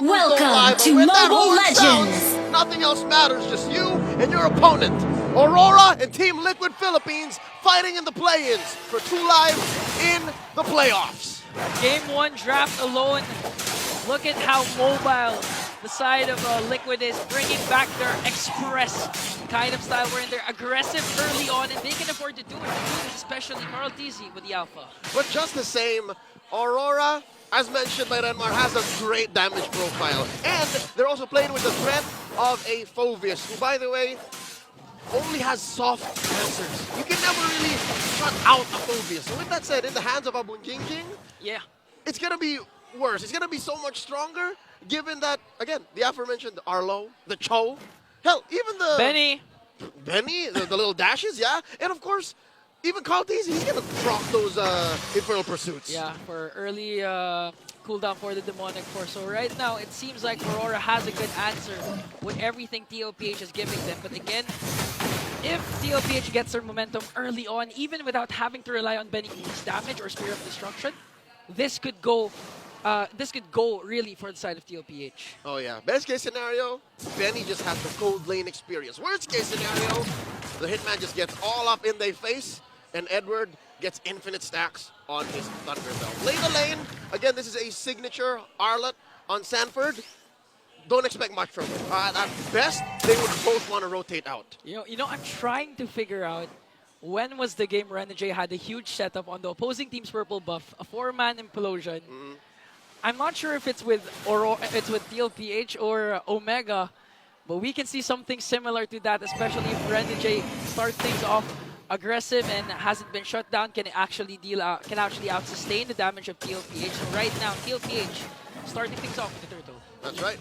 Welcome to Mobile Legends! Nothing else matters, just you and your opponent. Aurora and Team Liquid Philippines fighting in the play-ins for 2 lives in the playoffs. Game 1 draft alone. Look at how mobile the side of Liquid is, bringing back their express kind of style where they're aggressive early on and they can afford to do it, especially Tlph with the Alpha. But just the same, Aurora, as mentioned by Renmar, has a great damage profile. And they're also playing with the threat of a Phoveus, who, by the way, only has soft answers. You can never really shut out a Phoveus. So with that said, in the hands of a Bunjingjing, yeah, it's going to be worse. It's going to be so much stronger, given that, again, the aforementioned Arlo, the Cho, hell, even the... Benny, the little dashes, yeah. And of course, even Tlph, he's going to proc those Infernal Pursuits. yeah, for early cooldown for the Demonic Force. So right now, it seems like Aurora has a good answer with everything Tlph is giving them. But again, if Tlph gets their momentum early on, even without having to rely on Benny's damage or Spear of Destruction, this could go really for the side of Tlph. Oh yeah, best case scenario, Benny just has the cold lane experience. Worst case scenario, the Hitman just gets all up in their face, and Edward gets infinite stacks on his Thunder Belt. Later lane, again, this is a signature Arlet on Sanford. Don't expect much from him. At best, they would both want to rotate out. You know, I'm trying to figure out when was the game Renegade had a huge setup on the opposing team's purple buff, a 4-man implosion. I'm not sure if it's with Tlph or Omega, but we can see something similar to that, especially if Renegade starts things off aggressive and hasn't been shut down, can actually out sustain the damage of Tlph. So right now, Tlph starting things off with the turtle. That's right.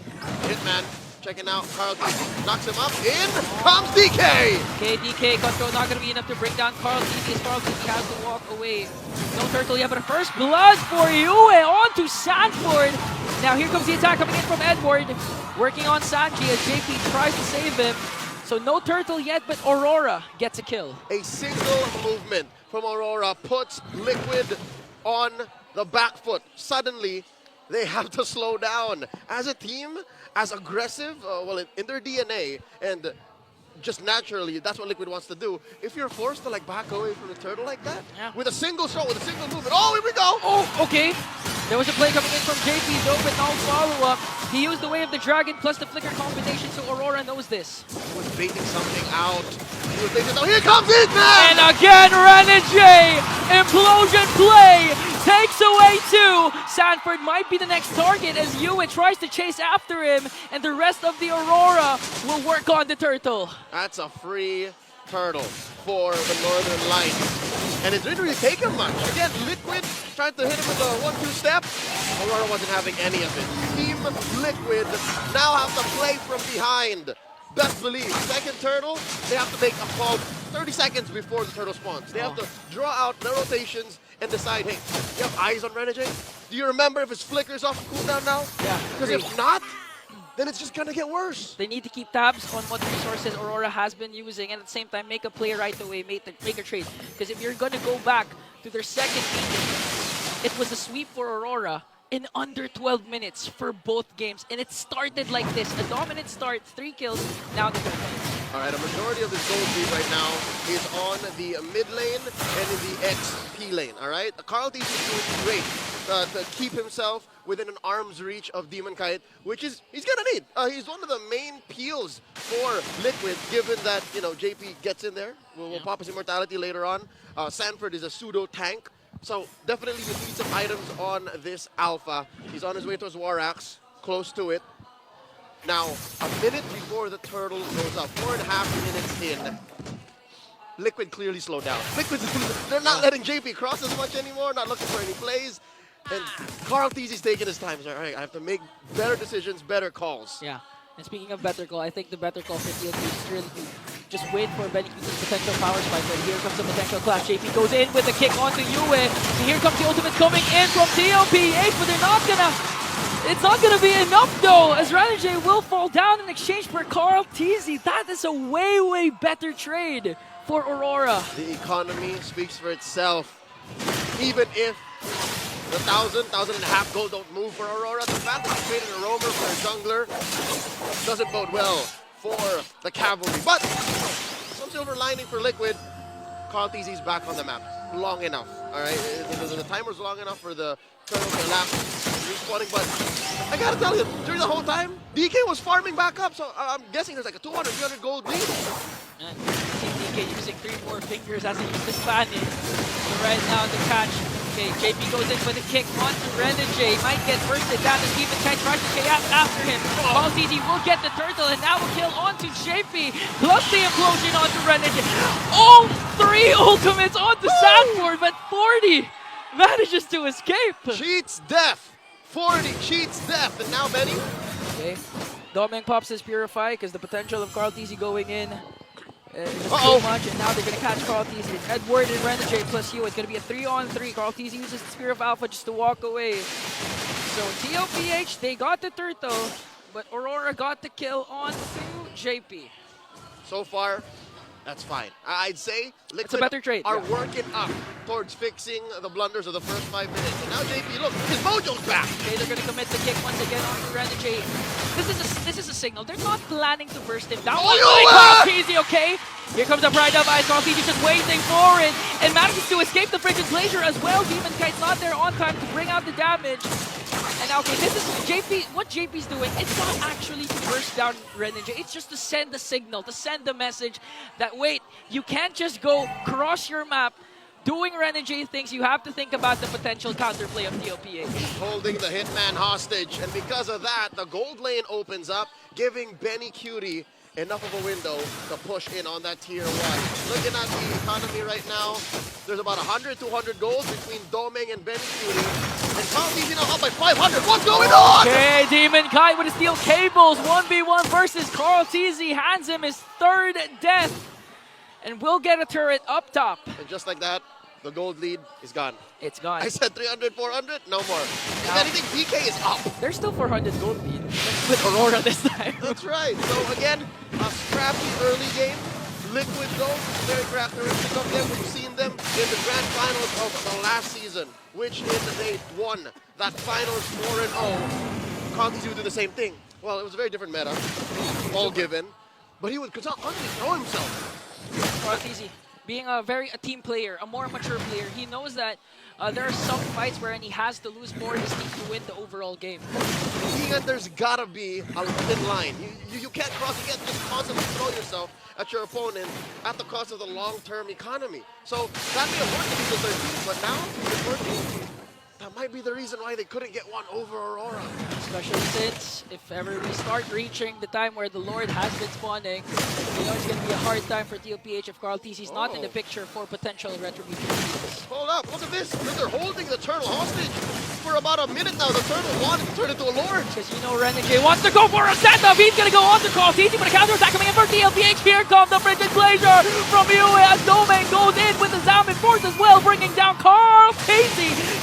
Hitman checking out Tlph, knocks him up. In comes DK. Okay, DK control not going to be enough to bring down Tlph. Tlph has to walk away. No turtle yet, but a first blood for Yue on to Sanford. Now here comes the attack coming in from Edward, working on Sanji as JP tries to save him. So no turtle yet, but Aurora gets a kill. A single movement from Aurora puts Liquid on the back foot. Suddenly, they have to slow down. As a team, as aggressive, in their DNA, and just naturally, that's what Liquid wants to do. If you're forced to like back away from the turtle like that, yeah, with a single shot, with a single movement, oh, here we go! Oh, okay. There was a play coming in from JP, though, but no follow-up. He used the Way of the Dragon plus the Flicker combination, so Aurora knows this. He was baiting something out. He was baiting, oh, here comes it, man! And again, Renegade! Implosion play! Takes away 2. Sanford might be the next target as Yue tries to chase after him, and the rest of the Aurora will work on the turtle. That's a free turtle for the Northern Lights. And it didn't really take him much. Again, Liquid tried to hit him with a 1-2 step. Aurora wasn't having any of it. Team Liquid now have to play from behind. Best believe, second turtle, they have to make a call 30 seconds before the turtle spawns. They have to draw out their rotations and decide, hey, you have eyes on Renegade? Do you remember if his flicker's off cooldown now? Yeah. Because if not, then it's just gonna get worse. They need to keep tabs on what resources Aurora has been using, and at the same time make a play right away, make a trade. Because if you're gonna go back to their second meeting, it was a sweep for Aurora in under 12 minutes for both games, and it started like this. A dominant start, 3 kills, now the third one. All right, a majority of this gold lead right now is on the mid lane and in the XP lane, all right? Tlph is doing great to keep himself within an arm's reach of Demon Kite, which is he's gonna need. He's one of the main peels for Liquid, given that, you know, JP gets in there. We'll pop his immortality later on. Sanford is a pseudo tank. So definitely you need some items on this Alpha. He's on his way towards Warax, close to it. Now, a minute before the turtle goes up, 4.5 minutes in, Liquid clearly slowed down. They're not letting JP cross as much anymore, not looking for any plays. And Tlph is taking his time. He's like, all right, I have to make better decisions, better calls. Yeah. And speaking of better call, I think the better call for Tlph is really to just wait for Benny Q's potential power spike. But here comes the potential clash. JP goes in with a kick onto Yue. And here comes the ultimate coming in from Tlph, but they're not gonna... It's not gonna be enough though, as Renegade will fall down in exchange for Tlph. That is a way better trade for Aurora. The economy speaks for itself. Even if the 1,000, 1,500 gold don't move for Aurora, the fact that he traded a roamer for jungler doesn't bode well for the cavalry. But some silver lining for Liquid. Tlph is back on the map long enough. All right, the timer's long enough for the turtle to elapse, respawning. But I gotta tell you, during the whole time, DK was farming back up. So I'm guessing there's like a 200, 300 gold lead. And DK using 3 more fingers as he used the Spanish. So right now the catch. Okay, JP goes in for the kick onto Renegade. Might get bursted down. The Demon Kite rushes Chaos after him. Tlph will get the turtle and now will kill onto JP. Plus the implosion onto Renegade. All 3 ultimates onto Sanford, but 40 manages to escape. Cheats death. 40 cheats death. And now Benny. Okay. Doming pops his Purify because the potential of Tlph going in is too much, and now they're going to catch Tlph. It's Edward and Renegade plus you. It's going to be a 3-on-3. Tlph uses the Spear of Alpha just to walk away. So Tlph, they got the turtle, but Aurora got the kill on to JP. So far, that's fine. I'd say Liquid a better trade, are yeah. working up towards fixing the blunders of the first 5 minutes. And now JP, look, his mojo's back. Okay, they're going to commit the kick once again on to Renegade. This is a signal. They're not planning to burst him down. Tlph, okay? Here comes the Pride of Ice. Tlph just waiting for it and manages to escape the Frigid Glacier as well. Demon Kite's not there on time to bring out the damage. And now, okay, this is JP. What JP's doing, it's not actually to burst down Renegade. It's just to send the signal, to send the message that, wait, you can't just go cross your map doing Renegade things. You have to think about the potential counterplay of Tlph. Holding the Hitman hostage. And because of that, the gold lane opens up, giving Benny Cutie enough of a window to push in on that tier 1. Looking at the economy right now, there's about 100, 200 gold between Doming and Benny Cutie. And Tlph now up by 500. What's going on? Okay, Demon Kite with his steel cables. 1v1 versus Tlph. Hands him his 3rd death. And will get a turret up top. And just like that, the gold lead is gone. It's gone. I said 300, 400, no more. If anything, DK is up. There's still 400 gold lead with Aurora this time. That's right. So again, a scrappy early game. Liquid though, very characteristic of them. We've seen them in the grand finals of the last season, which is they won that finals 4-0. Tlph would do the same thing. Well, it was a very different meta, all given, but he would constantly throw himself. Tlph, being a team player, a more mature player, he knows that there are some fights wherein he has to lose more of his team to win the overall game. And there's gotta be a thin line. You can't cross, you can't just constantly throw yourself at your opponent at the cost of the long-term economy. So that may have worked in the 13, but now it's working. That might be the reason why they couldn't get one over Aurora. Especially since if ever we start reaching the time where the Lord has been spawning, you know it's going to be a hard time for Tlph if Tlph is not in the picture for potential retribution. Hold up, look at this. They're holding the turtle hostage for about a minute now. The turtle wanted to turn into a lord. Because you know Renegade wants to go for a setup. He's going to go on to Tlph, but a counter-attack coming in for Tlph. Here comes the Frigid Glacier from UA as Domain goes in with the Zamin Force as well, bringing down Tlph.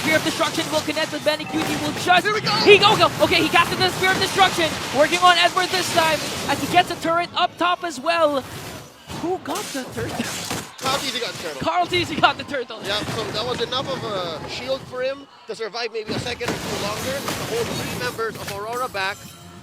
Spear of Destruction will connect with Benny Cutie. Will just... Here we go! Okay, he casted the Spear of Destruction. Working on Edward this time as he gets a turret up top as well. Who got the turtle? Tlph got the turtle. Tlph got the turtle. Yeah, so that was enough of a shield for him to survive maybe a second or two longer, to hold 3 members of Aurora back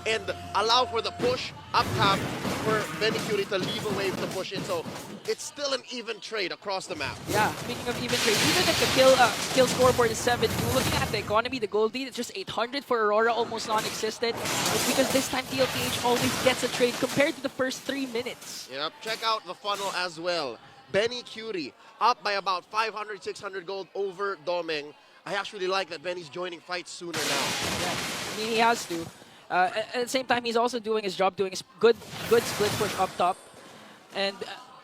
and allow for the push up top for Benny Cutie to leave a wave to push in. So it's still an even trade across the map. Yeah, speaking of even trade, even if the kill scoreboard is 7, looking at the economy, the gold lead, it's just 800 for Aurora, almost non-existent. It's because this time Tlph always gets a trade compared to the first 3 minutes. Yep, check out the funnel as well. Benny Cutie up by about 500, 600 gold over Doming. I actually like that Benny's joining fights sooner now. Yeah, I mean, he has to. At the same time, he's also doing his job, doing his good split push up top. And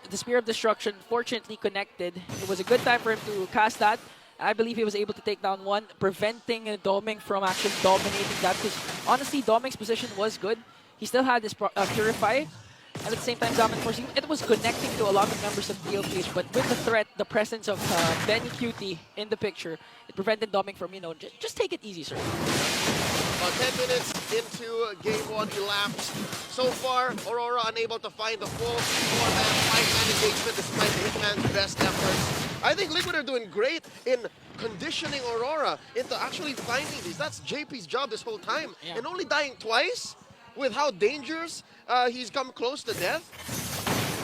the Spear of Destruction fortunately connected. It was a good time for him to cast that. I believe he was able to take down one, preventing Doming from actually dominating that. Because honestly, Doming's position was good. He still had this Purify. And at the same time, Zamin Force, it was connecting to a lot of members of Tlph, but with the threat, the presence of Benny Cutie in the picture, it prevented Doming from, you know, just take it easy, sir. About 10 minutes into game 1 elapsed. So far, Aurora unable to find the full 4-man, 5-man engagement despite the Hitman's best efforts. I think Liquid are doing great in conditioning Aurora into actually finding these. That's JP's job this whole time. Yeah. And only dying twice? with how dangerous he's come close to death.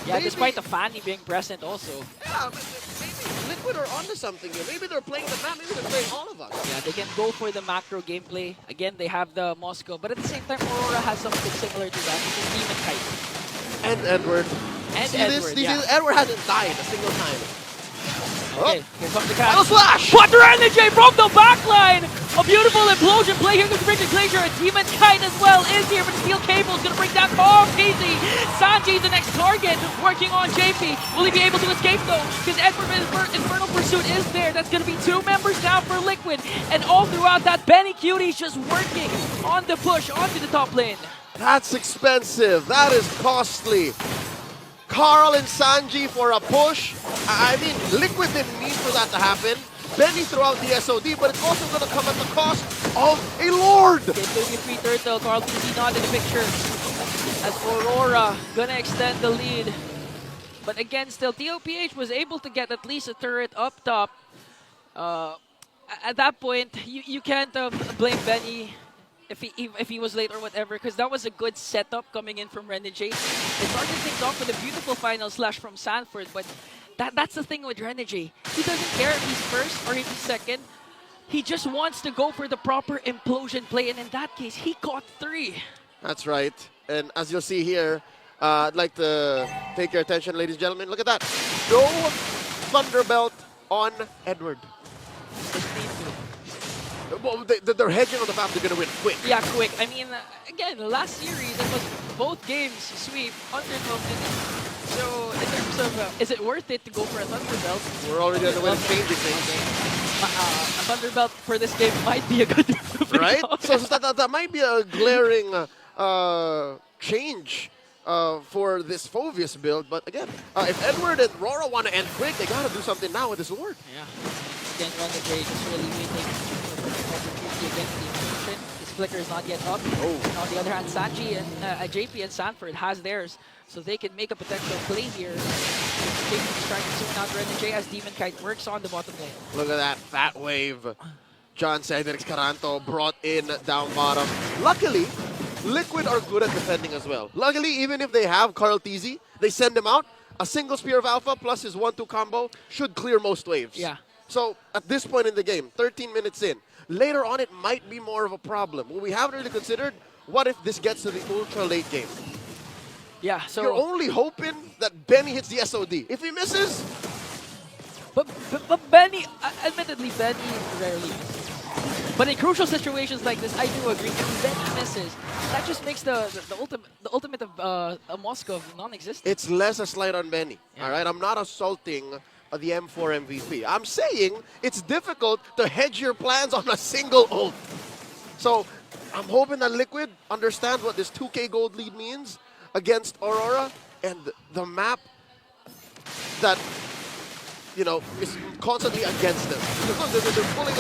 Yeah, Maybe- despite the Fanny being present also. Yeah, but maybe Liquid are onto something here. Maybe they're playing the map, maybe they're playing all of us. Yeah, they can go for the macro gameplay. Again, they have the Moscow, but at the same time, Aurora has something similar to that, which is Demon Kite. And Edward. And See Edward, this? yeah. Edward hasn't died a single time. Okay, here comes the catch. Final slash! Water Energy from the backline! A beautiful implosion play here with Bridget Glacier. A Demon Kite as well is here, but Steel Cable is going to bring down Easy. Sanji, the next target, working on JP. Will he be able to escape though? Because Edward Infernal Pursuit is there. That's going to be 2 members down for Liquid. And all throughout that, Benny Cutie's just working on the push onto the top lane. That's expensive. That is costly. Carl and Sanji for a push. I mean, Liquid didn't need for that to happen. Benny threw out the SOD, but it's also going to come at the cost of a Lord. Okay, 33 Turtle, Carl PC not in the picture. As Aurora gonna extend the lead. But again, still, Tlph was able to get at least a turret up top. At that point, you can't blame Benny if he was late or whatever, because that was a good setup coming in from Renegade. They started things off with a beautiful final slash from Sanford, but that's the thing with Renegade. He doesn't care if he's first or if he's second. He just wants to go for the proper implosion play, and in that case, he caught 3. That's right. And as you'll see here, I'd like to take your attention, ladies and gentlemen. Look at that. No Thunderbelt on Edward. Well, they're hedging on the fact they're going to win quick. Yeah, quick. I mean, again, last series, it was both games sweep under 12 minutes. So, in terms of, is it worth it to go for a Thunderbelt? We're already on the way to changing things. A Thunderbelt for this game might be a good move. Right? So that might be a glaring change for this Phoveus build. But again, if Edward and Rora want to end quick, they got to do something now with this Lord. Yeah. Again, Renegade is really waiting for the opportunity against the Infusion. His flicker is not yet up. Oh. And on the other hand, Sanji and JP and Sanford has theirs, so they can make a potential play here. JP is trying to zoom out Renegade as Demon Kite works on the bottom lane. Look at that fat wave. John Cedric Caranto brought in down bottom. Luckily, Liquid are good at defending as well. Luckily, even if they have Carl TZ, they send him out. A single Spear of Alpha plus his 1-2 combo should clear most waves. Yeah. So at this point in the game, 13 minutes in, later on it might be more of a problem. What we haven't really considered, what if this gets to the ultra late game? Yeah, so... You're only hoping that Benny hits the SOD. If he misses... But Benny, admittedly, Benny rarely misses. But in crucial situations like this, I do agree. If Benny misses, that just makes the ultimate of Moscow non-existent. It's less a slight on Benny, Yeah. all right? I'm not assaulting the M4 MVP. I'm saying it's difficult to hedge your plans on a single ult. So I'm hoping that Liquid understands what this 2K gold lead means against Aurora and the map that, you know, is constantly against them. Because they're pulling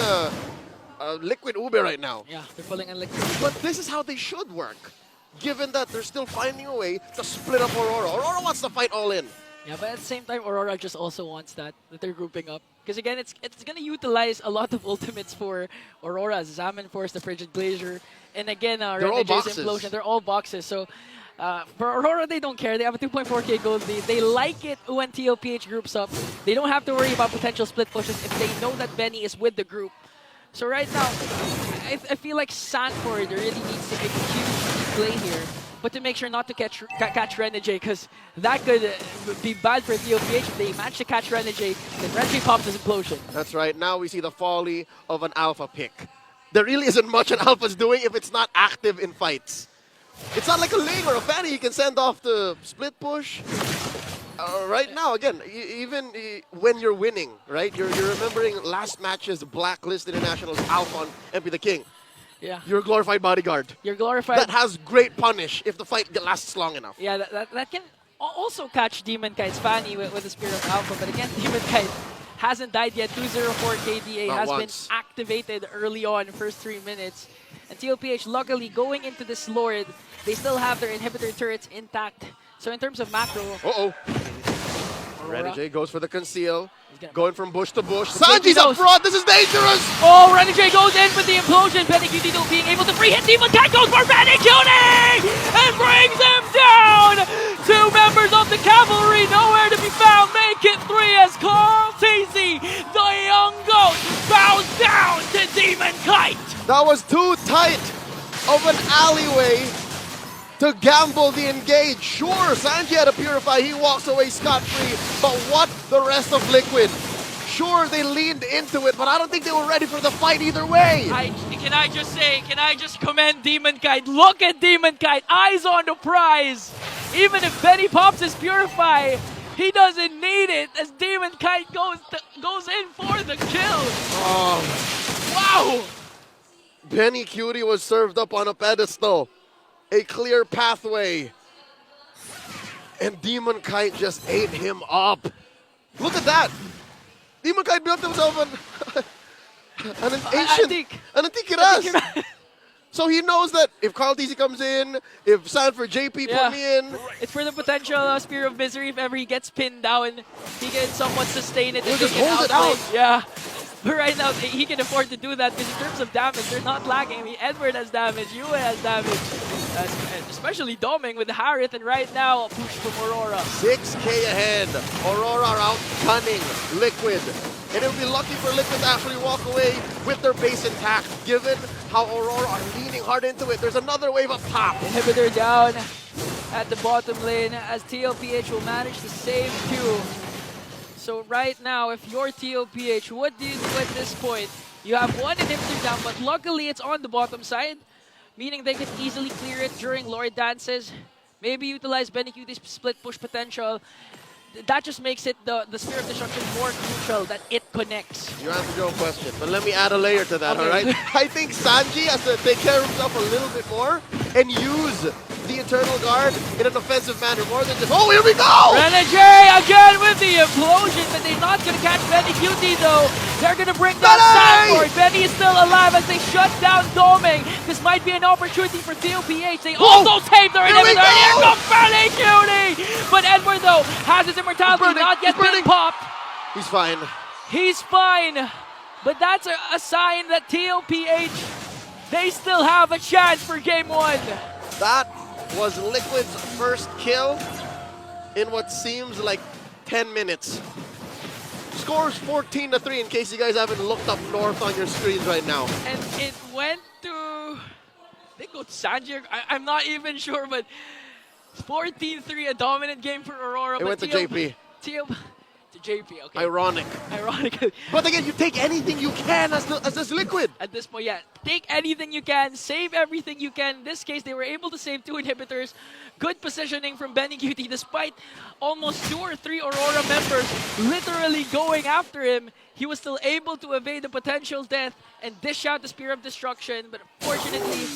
a Liquid Ube right now. Yeah, they're pulling a Liquid. But this is how they should work, given that they're still finding a way to split up Aurora. Aurora wants to fight all in. Yeah, but at the same time, Aurora just also wants that they're grouping up. Because again, it's going to utilize a lot of ultimates for Aurora, Zaman Force, the Frigid Glacier, and again, Renegade's Implosion. They're all boxes. So for Aurora, they don't care. They have a 2.4k gold lead. They like it when Tlph groups up. They don't have to worry about potential split pushes if they know that Benny is with the group. So right now, I feel like Sanford really needs to make a huge play here, but to make sure not to catch Renegade, because that could be bad for Tlph. If they manage to catch Renegade, then Renegade pops his Implosion. That's right. Now we see the folly of an alpha pick. There really isn't much an alpha's doing if it's not active in fights. It's not like a Ling or a Fanny you can send off the split push. Right now, again, even when you're winning, right? You're remembering last match's Blacklist International's Alpha on MP the King. Yeah. You're a glorified bodyguard. You're glorified. That has great punish if the fight lasts long enough. Yeah, that can also catch Demon Kite's Fanny with the Spear of Alpha. But again, Demon Kite hasn't died yet. 204 KDA has been activated early on, first 3 minutes. And Tlph, luckily, going into this Lord, they still have their inhibitor turrets intact. So in terms of macro... Uh-oh. Renegade goes for the conceal. Going from bush to bush. Sanji's Sanji's up front. This is dangerous. Oh, Renegade goes in with the implosion. Benny Cutie being able to free hit. Demon Kite goes for Benny Cutie! That was too tight of an alleyway to gamble the engage. Sure, Sanji had a Purify, he walks away scot-free, but what the rest of Liquid? Sure, they leaned into it, but I don't think they were ready for the fight either way. Can I just commend Demon Kite? Look at Demon Kite, eyes on the prize. Even if Benny pops his Purify, he doesn't need it as Demon Kite goes in for the kill. Wow! Benny Cutie was served up on a pedestal. A clear pathway. And Demon Kite just ate him up. Look at that. Demon Kite built himself an antique Kiraz. So he knows that if Carl TC comes in, if Sanford JP put me in. It's for the potential Spear of Misery. If ever he gets pinned down, he can somewhat sustain it. He'll just hold it out. Yeah. But right now, he can afford to do that because in terms of damage, they're not lacking. I mean, Edward has damage, Yue has damage. Especially Doming with Harith, and right now, a push from Aurora. 6K ahead. Aurora are out gunning Liquid. And it would be lucky for Liquid to actually walk away with their base intact, given how Aurora are leaning hard into it. There's another wave of pop. Inhibitor down at the bottom lane as Tlph will manage to save two. So right now, if you're Tlph, what do you do at this point? You have one inhibitor down, but luckily it's on the bottom side, meaning they can easily clear it during Lord dances. Maybe utilize Benny Cutie's split push potential. That just makes it the Spear of Destruction more crucial that it connects. You answered your own question, but let me add a layer to that, Okay. alright? I think Sanji has to take care of himself a little bit more and use the Eternal Guard in an offensive manner more than just, oh, here we go! Renegade again with the implosion, but they're not going to catch Benny Cutie though. They're going to bring down Sanford. Benny is still alive as they shut down Doming. This might be an opportunity for Tlph. They also save their inhibitor. Here comes Benny Cutie! But Edward though has his immortality not yet been popped. He's fine. He's fine. But that's a sign that Tlph, they still have a chance for game one. That was Liquid's first kill in what seems like 10 minutes. Scores 14-3 in case you guys haven't looked up north on your screens right now. And it went to, I think it was Sanji. I'm not even sure, but 14-3, a dominant game for Aurora. It went to JP. To JP, okay. Ironic. But again, you take anything you can as this Liquid. At this point, yeah. Take anything you can, save everything you can. In this case, they were able to save two inhibitors. Good positioning from Benny Cutie despite almost 2 or 3 Aurora members literally going after him. He was still able to evade the potential death and dish out the Spear of Destruction, but unfortunately,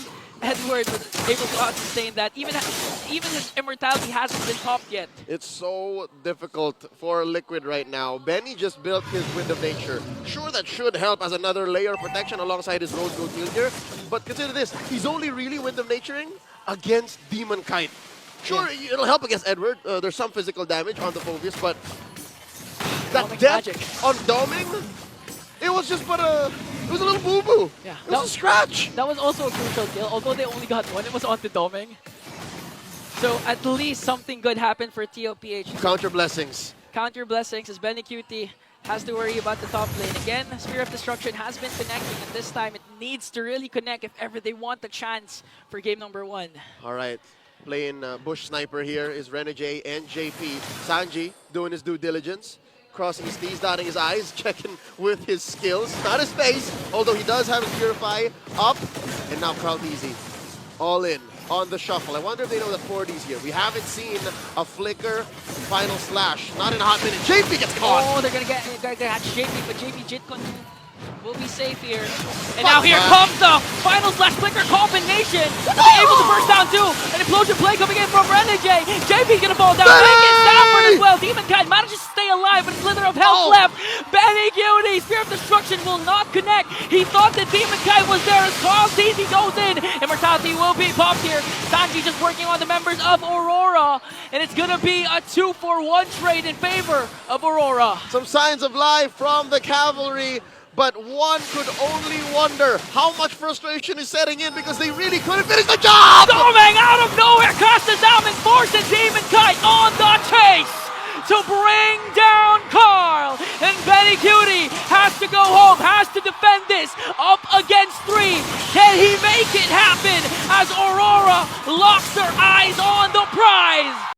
Edward was able to sustain that. Even his immortality hasn't been popped yet. It's so difficult for Liquid right now. Benny just built his Wind of Nature. Sure, that should help as another layer of protection alongside his Rose Gold Gear. But consider this, he's only really Wind of Naturing against Demon Kite. Sure, it'll help against Edward. There's some physical damage on the Phobius, but that death on Doming, it was just it was a little boo-boo. Yeah, it was a scratch. That was also a crucial kill. Although they only got one, it was onto Doming. So at least something good happened for Tlph. Counter blessings. Counter blessings as Benny Cutie has to worry about the top lane. Again, Spear of Destruction has been connecting, and this time it needs to really connect if ever they want the chance for game number 1. All right. Playing Bush Sniper here is Renegade and JP. Sanji doing his due diligence. Crossing his T's, dotting his I's, checking with his skills. Not his face, although he does have his Purify up. And now Crowd Easy. All in on the shuffle. I wonder if they know that 4D's here. We haven't seen a Flicker Final Slash. Not in a hot minute. JP gets caught. Oh, they're gonna catch JP, but JP Jitkun will be safe here. And now here comes the Final Slash Flicker combination. Able to burst down too. An Implosion play coming in from Renegade. JP's gonna fall down. Taking Sanford as well. Demon Kite manages to stay alive, but a slither of health left. Benny Cutie, Spear of Destruction will not connect. He thought that Demon Kite was there as Carl TC goes in. Immortality will be popped here. Sanji just working on the members of Aurora. And it's gonna be a 2-for-1 trade in favor of Aurora. Some signs of life from the Cavalry. But one could only wonder how much frustration is setting in because they really couldn't finish the job! Doming out of nowhere casts down and forces Demon Kite on the chase to bring down Carl. And Benny Cutie has to go home, has to defend this. Up against 3. Can he make it happen as Aurora locks their eyes on the prize?